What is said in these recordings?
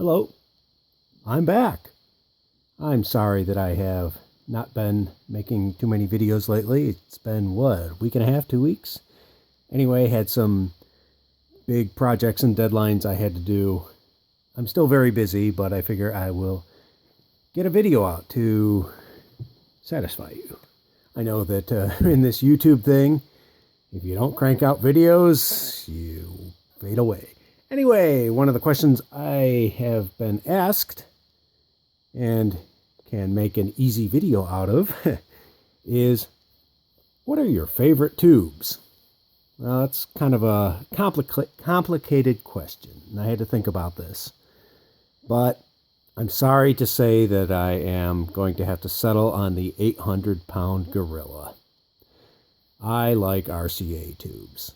Hello, I'm back. I'm sorry that I have not been making too many videos lately. It's been, a week and a half, 2 weeks? Anyway, had some big projects and deadlines I had to do. I'm still very busy, but I figure I will get a video out to satisfy you. I know that in this YouTube thing, if you don't crank out videos, you fade away. Anyway, one of the questions I have been asked and can make an easy video out of is, what are your favorite tubes? Well, that's kind of a complicated question, and I had to think about this. But I'm sorry to say that I am going to have to settle on the 800-pound gorilla. I like RCA tubes.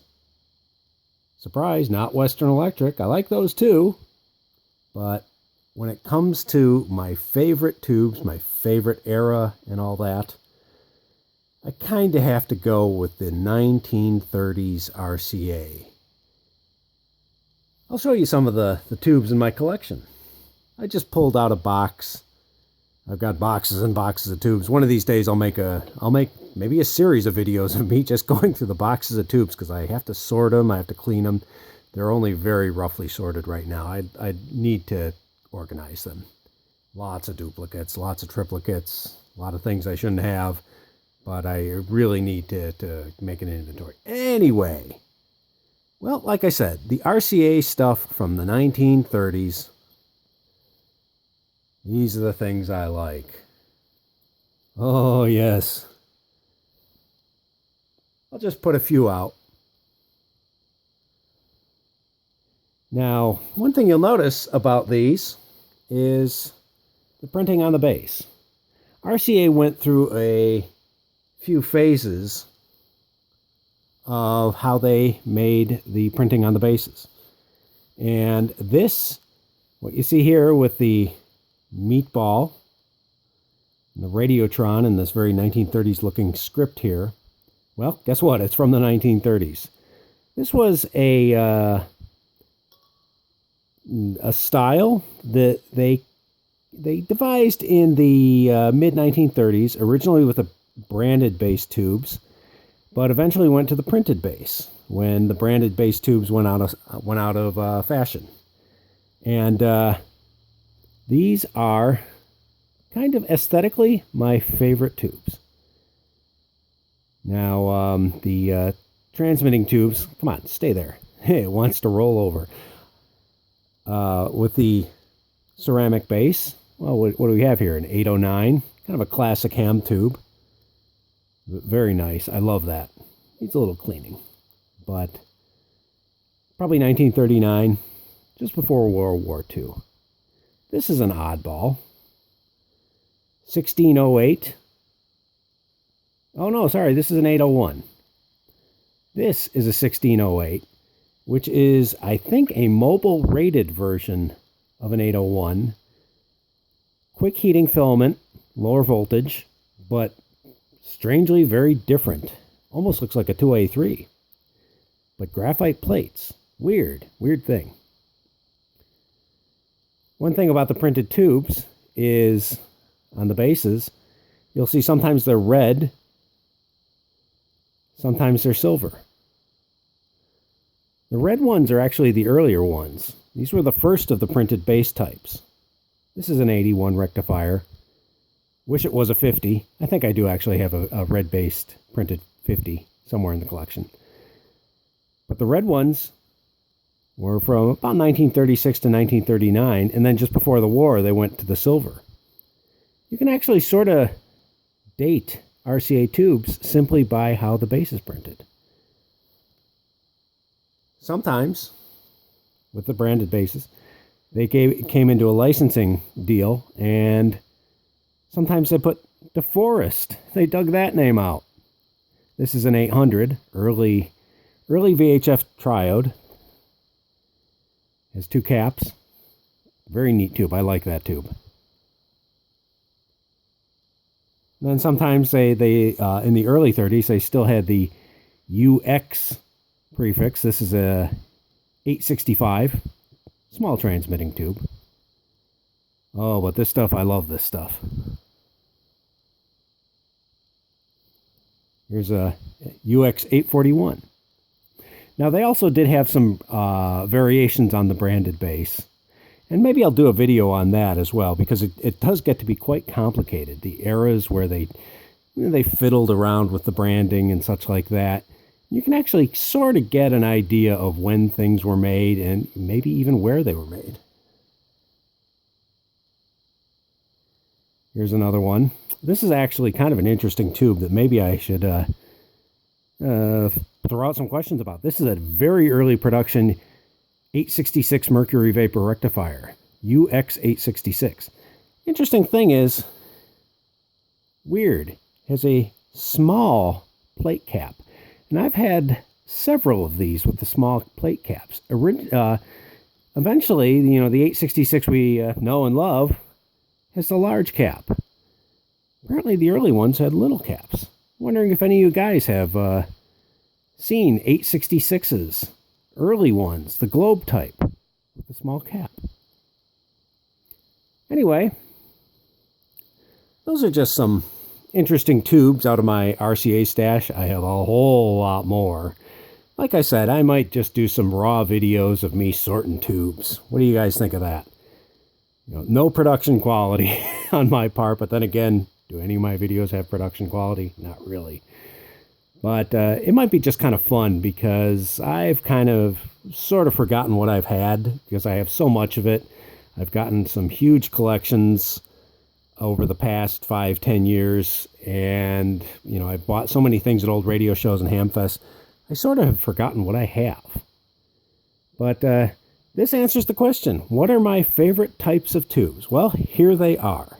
Surprise, not Western Electric. I like those too. But when it comes to my favorite tubes, my favorite era and all that, I kind of have to go with the 1930s RCA. I'll show you some of the tubes in my collection. I just pulled out a box. I've got boxes and boxes of tubes. One of these days I'll make maybe a series of videos of me just going through the boxes of tubes, because I have to sort them, I have to clean them. They're only very roughly sorted right now. I need to organize them. Lots of duplicates, lots of triplicates, a lot of things I shouldn't have, but I really need to make an inventory. Anyway, well, like I said, the RCA stuff from the 1930s, these are the things I like. Oh, yes. I'll just put a few out. Now, one thing you'll notice about these is the printing on the base. RCA went through a few phases of how they made the printing on the bases. And this, what you see here with the meatball and the Radiotron and this very 1930s looking script here, well, guess what? It's from the 1930s. This was a style that they devised in the mid-1930s, originally with the branded base tubes, but eventually went to the printed base when the branded base tubes went out of fashion. And these are kind of aesthetically my favorite tubes. Now, the transmitting tubes, come on, stay there. It wants to roll over. With the ceramic base, well, what do we have here? An 809, kind of a classic ham tube. Very nice. I love that. Needs a little cleaning. But probably 1939, just before World War II. This is an oddball. 1608. Oh, no, sorry. This is an 801. This is a 1608, which is, I think, a mobile rated version of an 801. Quick heating filament, lower voltage, but strangely very different. Almost looks like a 2A3. But graphite plates. Weird thing. One thing about the printed tubes is on the bases, you'll see sometimes they're red, sometimes they're silver. The red ones are actually the earlier ones. These were the first of the printed base types. This is an 81 rectifier. Wish it was a 50. I think I do actually have a red-based printed 50 somewhere in the collection. But the red ones were from about 1936 to 1939, and then just before the war, they went to the silver. You can actually sort of date RCA tubes simply by how the base is printed. Sometimes, with the branded bases, they came into a licensing deal, and sometimes they put DeForest. They dug that name out. This is an 800, early VHF triode. Has two caps. Very neat tube. I like that tube. And then sometimes they in the early 30s, they still had the UX prefix. This is a 865, small transmitting tube. Oh, but this stuff, I love this stuff. Here's a UX841. Now, they also did have some variations on the branded base. And maybe I'll do a video on that as well, because it does get to be quite complicated. The eras where they fiddled around with the branding and such like that. You can actually sort of get an idea of when things were made and maybe even where they were made. Here's another one. This is actually kind of an interesting tube that maybe I should throw out some questions about. This is a very early production 866 mercury vapor rectifier, UX866. Interesting thing is, weird, has a small plate cap. And I've had several of these with the small plate caps. Eventually, the 866 we know and love has the large cap. Apparently, the early ones had little caps. Wondering if any of you guys have seen 866s, early ones, the globe type, with the small cap. Anyway, those are just some interesting tubes out of my RCA stash. I have a whole lot more. Like I said, I might just do some raw videos of me sorting tubes. What do you guys think of that? No production quality on my part, but then again, do any of my videos have production quality? Not really. But it might be just kind of fun because I've kind of sort of forgotten what I've had because I have so much of it. I've gotten some huge collections over the past 5-10 years, and I've bought so many things at old radio shows and Hamfests. I sort of have forgotten what I have. But this answers the question, what are my favorite types of tubes? Well, here they are.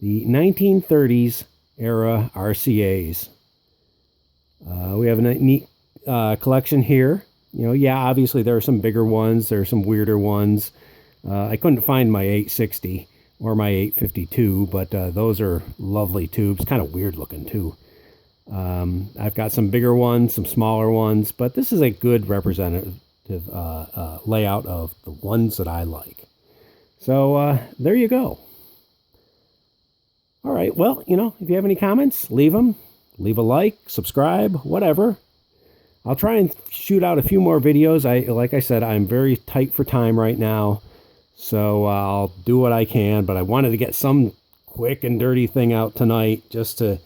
The 1930s era RCAs. We have a neat collection here. Obviously there are some bigger ones, there are some weirder ones. I couldn't find my 860 or my 852, but those are lovely tubes, kind of weird looking too. I've got some bigger ones, some smaller ones, but this is a good representative layout of the ones that I like. So there you go. All right, well, if you have any comments, leave them. Leave a like, subscribe, whatever. I'll try and shoot out a few more videos. Like I said, I'm very tight for time right now, so I'll do what I can. But I wanted to get some quick and dirty thing out tonight, just to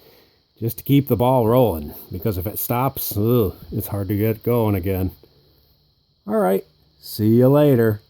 keep the ball rolling. Because if it stops, it's hard to get going again. All right, see you later.